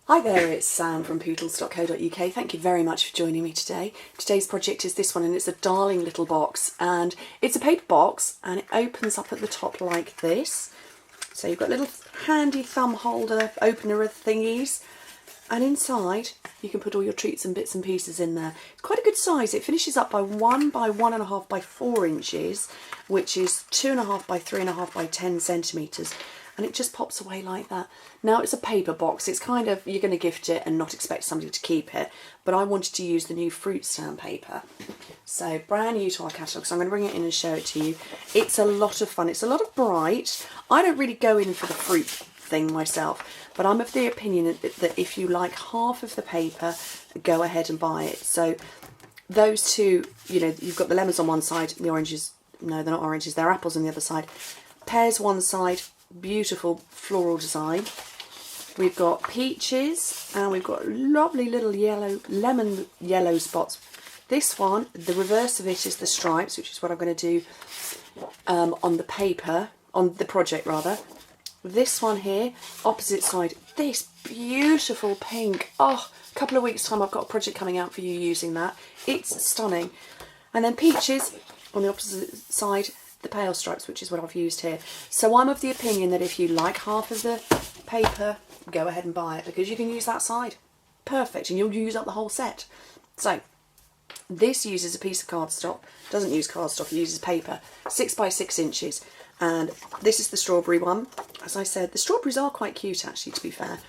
Hi there, it's Sam from Pootles.co.uk. Thank you very much for joining me today. Today's project is this one, and it's a darling little box, and it's a paper box and it opens up at the top like this. So you've got a little handy thumb holder opener of thingies, and inside you can put all your treats and bits and pieces in there. It's quite a good size. It finishes up by 1 by 1.5 by 4 inches, which is 2.5 by 3.5 by 10 centimetres. And it just pops away like that. Now it's a paper box, it's kind of, you're going to gift it and not expect somebody to keep it, but I wanted to use the new fruit stamp paper. So brand new to our catalogue, so I'm going to bring it in and show it to you. It's a lot of fun, it's a lot of bright. I don't really go in for the fruit thing myself, but I'm of the opinion that if you like half of the paper, go ahead and buy it. So those two, you know, you've got the lemons on one side, the oranges, no they're not oranges, they're apples on the other side. Pears one side, beautiful floral design. We've got peaches and we've got lovely little lemon yellow spots. This one, the reverse of it is the stripes, which is what I'm going to do on the paper, on the project rather. This one here, opposite side, this beautiful pink. Oh, a couple of weeks time I've got a project coming out for you using that. It's stunning. And then peaches on the opposite side, the pale stripes, which is what I've used here. So I'm of the opinion that if you like half of the paper, go ahead and buy it, because you can use that side. Perfect, and you'll use up the whole set. So this uses a piece of cardstock, doesn't use cardstock, it uses paper, 6 by 6 inches. And this is the strawberry one. As I said, the strawberries are quite cute actually, to be fair.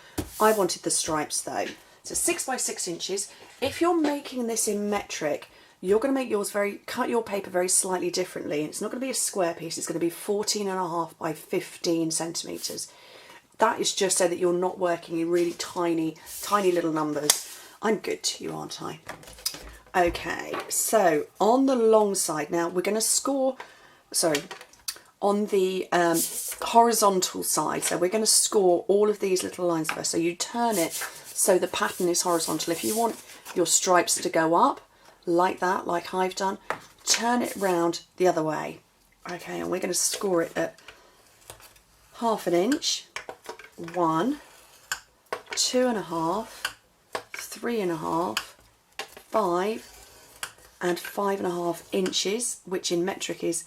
I wanted the stripes though. So 6 by 6 inches. If you're making this in metric, you're going to make yours cut your paper very slightly differently. It's not going to be a square piece, it's going to be 14.5 by 15 centimetres. That is just so that you're not working in really tiny little numbers. I'm good to you, aren't I? Okay, so on the long side, now we're going to score, on the horizontal side, so we're going to score all of these little lines first. So you turn it so the pattern is horizontal. If you want your stripes to go up, like that, like I've done, turn it round the other way. Okay, and we're going to score it at 1/2 inch, 1, 2.5, 3.5, 5, and 5.5 inches, which in metric is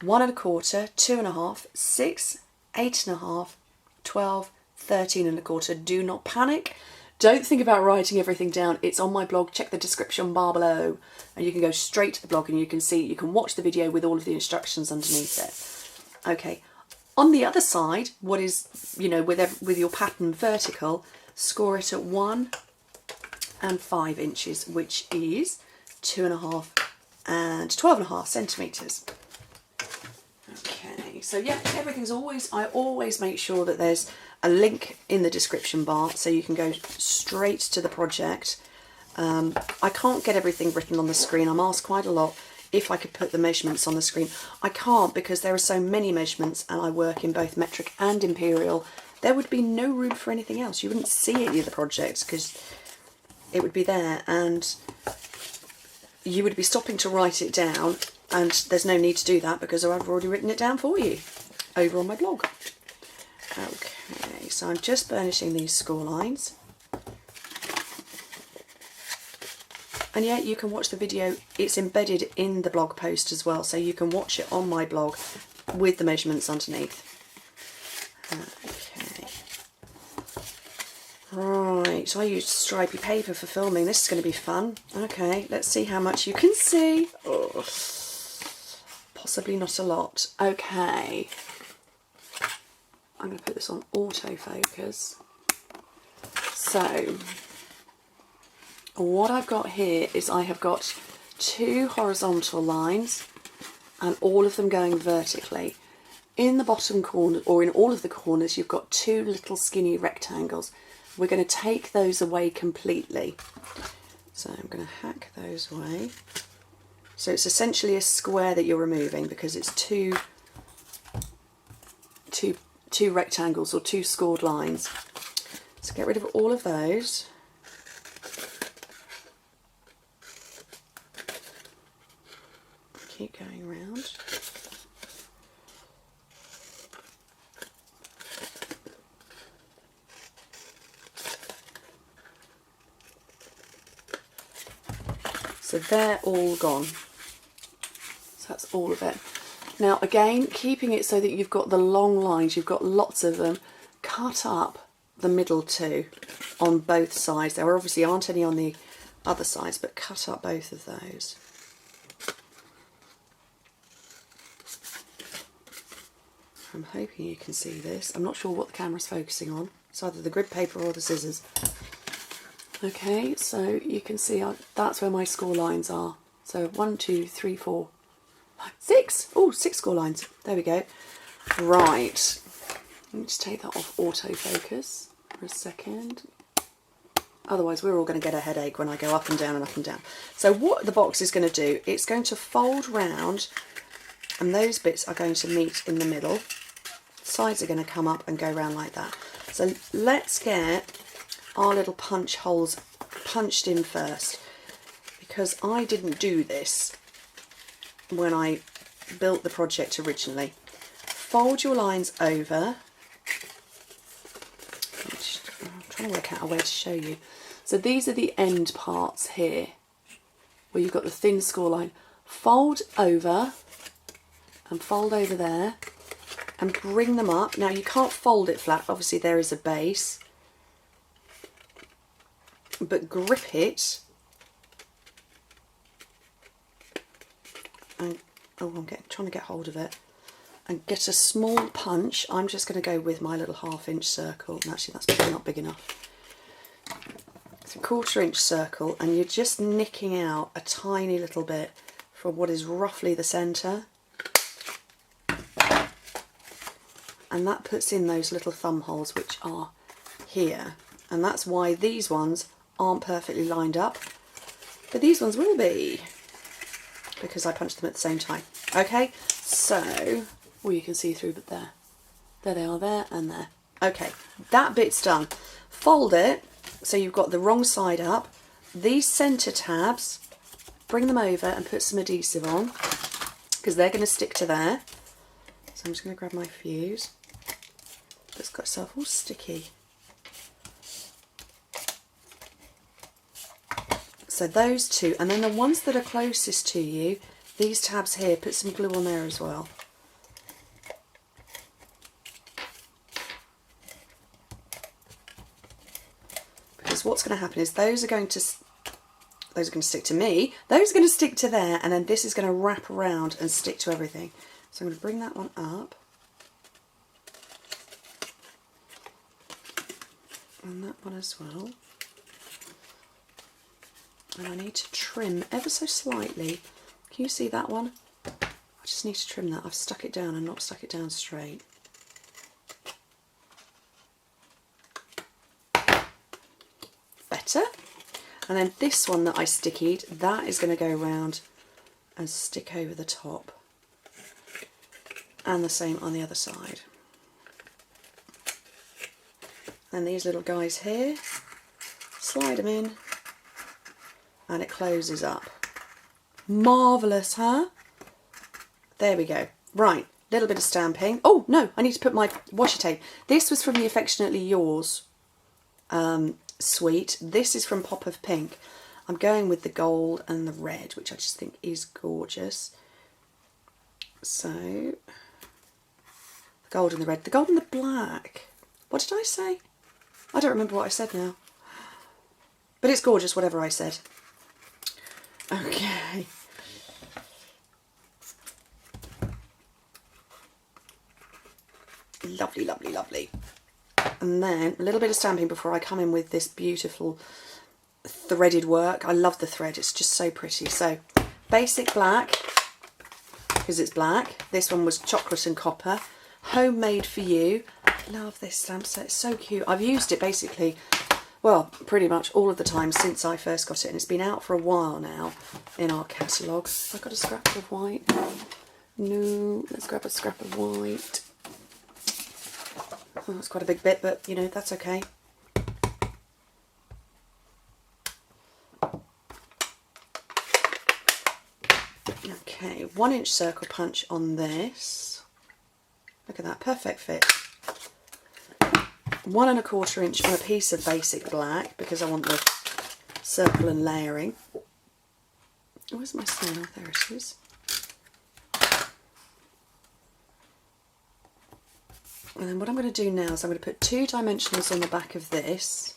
1 1/4, 2.5, 6, 8.5, 12, 13.25. Do not panic. Don't think about writing everything down. It's on my blog. Check the description bar below and you can go straight to the blog and you can watch the video with all of the instructions underneath it. Okay, on the other side, what is, you know, with your pattern vertical, score it at 1 and 5 inches, which is 2.5 and 12.5 centimetres. Okay, so yeah, everything's I always make sure that there's a link in the description bar so you can go straight to the project. I can't get everything written on the screen. I'm asked quite a lot if I could put the measurements on the screen. I can't because there are so many measurements and I work in both metric and imperial. There would be no room for anything else. You wouldn't see any of the projects because it would be there and you would be stopping to write it down, and there's no need to do that because I've already written it down for you over on my blog. Okay, so I'm just burnishing these score lines. And yeah, you can watch the video. It's embedded in the blog post as well, so you can watch it on my blog with the measurements underneath. Okay. Right, so I used stripy paper for filming. This is going to be fun. Okay, let's see how much you can see. Oh, possibly not a lot. Okay. I'm going to put this on autofocus. So, what I've got here is I have got 2 horizontal lines and all of them going vertically. In the bottom corner, or in all of the corners, you've got 2 little skinny rectangles. We're going to take those away completely. So I'm going to hack those away. So it's essentially a square that you're removing because it's two rectangles or 2 scored lines. So get rid of all of those. Keep going round. So they're all gone. So that's all of it. Now again, keeping it so that you've got the long lines, you've got lots of them, cut up the middle two on both sides. There obviously aren't any on the other sides, but cut up both of those. I'm hoping you can see this. I'm not sure what the camera's focusing on. It's either the grid paper or the scissors. Okay, so you can see that's where my score lines are. So 1, 2, 3, 4, 5, 6. Oh, 6 score lines. There we go. Right. Let me just take that off autofocus for a second. Otherwise we're all going to get a headache when I go up and down and up and down. So what the box is going to do, it's going to fold round and those bits are going to meet in the middle. Sides are going to come up and go round like that. So let's get our little punch holes punched in first, because I didn't do this when I built the project originally. Fold your lines over. I'm trying to work out a way to show you. So these are the end parts here, where you've got the thin score line. Fold over and fold over there and bring them up. Now you can't fold it flat, obviously there is a base, but grip it and I'm trying to get hold of it and get a small punch. I'm just going to go with my little 1/2 inch circle, and actually that's probably not big enough. It's a 1/4 inch circle, and you're just nicking out a tiny little bit from what is roughly the centre, and that puts in those little thumb holes which are here, and that's why these ones aren't perfectly lined up, but these ones will be, because I punched them at the same time. Okay, so, well, you can see through, but there they are, there and there. Okay, that bit's done. Fold it so you've got the wrong side up. These centre tabs, bring them over and put some adhesive on, because they're going to stick to there. So I'm just going to grab my fuse. It's got itself all sticky. So those two, and then the ones that are closest to you, these tabs here, put some glue on there as well. Because what's going to happen is those are going to stick to me, those are going to stick to there, and then this is going to wrap around and stick to everything. So I'm going to bring that one up. And that one as well. And I need to trim ever so slightly. Can you see that one? I just need to trim that. I've stuck it down and not stuck it down straight. Better. And then this one that I stickied, that is going to go around and stick over the top. And the same on the other side. And these little guys here, slide them in, and it closes up. Marvellous, huh? There we go. Right, little bit of stamping. Oh no, I need to put my washi tape. This was from the Affectionately Yours suite. This is from Pop of Pink. I'm going with the gold and the red, which I just think is gorgeous. So, the gold and the red. The gold and the black. What did I say? I don't remember what I said now. But it's gorgeous, whatever I said. Okay. Lovely, lovely, lovely. And then a little bit of stamping before I come in with this beautiful threaded work. I love the thread, it's just so pretty. So, basic black, because it's black. This one was chocolate and copper. Homemade for you. Love this stamp set, it's so cute. I've used it basically, well, pretty much all of the time since I first got it, and it's been out for a while now in our catalogue. Have I got a scrap of white? No, let's grab a scrap of white. Oh, that's quite a big bit, but you know, that's okay. Okay, 1 inch circle punch on this. Look at that, perfect fit. 1 1/4 inch on a piece of basic black, because I want the circle and layering. Where's my snail? There it is. And then what I'm going to do now is I'm going to put 2 dimensionals on the back of this.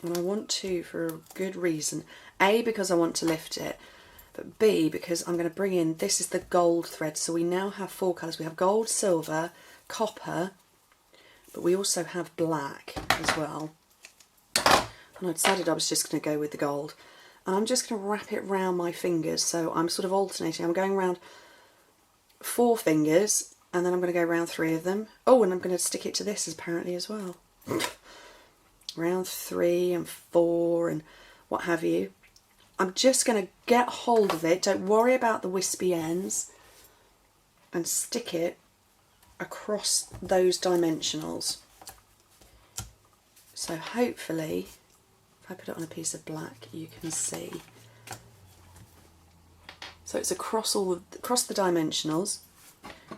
And I want to for a good reason. A, because I want to lift it, but B, because I'm going to bring in, this is the gold thread. So we now have 4 colours. We have gold, silver, copper, but we also have black as well. And I decided I was just going to go with the gold. And I'm just going to wrap it round my fingers. So I'm sort of alternating. I'm going around 4 fingers, and then I'm going to go around 3 of them. Oh, and I'm going to stick it to this apparently as well. Round 3 and 4 and what have you. I'm just going to get hold of it. Don't worry about the wispy ends. And stick it across those dimensionals. So hopefully, if I put it on a piece of black, you can see. So it's across across the dimensionals.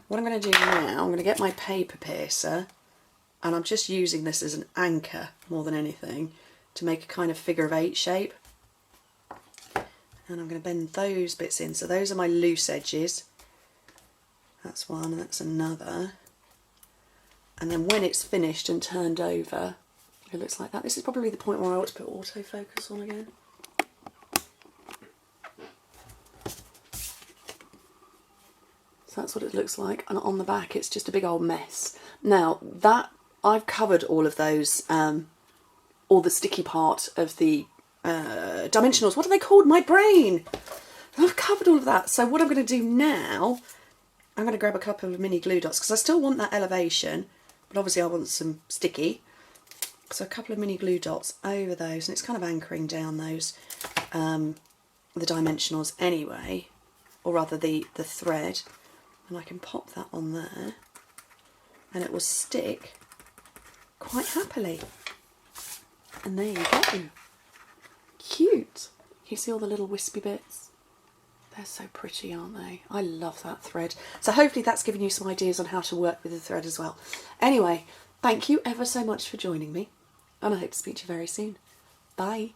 What I'm going to do now, I'm going to get my paper piercer, and I'm just using this as an anchor more than anything to make a kind of figure of 8 shape. And I'm going to bend those bits in. So those are my loose edges. That's one, and that's another. And then when it's finished and turned over, it looks like that. This is probably the point where I ought to put autofocus on again. So that's what it looks like, and on the back it's just a big old mess. Now that I've covered all of those, all the sticky part of the dimensionals. What are they called? My brain! I've covered all of that. So what I'm going to do now, I'm going to grab a couple of mini glue dots because I still want that elevation, but obviously I want some sticky. So a couple of mini glue dots over those, and it's kind of anchoring down those, the dimensionals anyway, or rather the thread. And I can pop that on there and it will stick quite happily. And there you go. Cute. You see all the little wispy bits? They're so pretty, aren't they? I love that thread. So hopefully that's given you some ideas on how to work with the thread as well. Anyway, thank you ever so much for joining me, and I hope to speak to you very soon. Bye.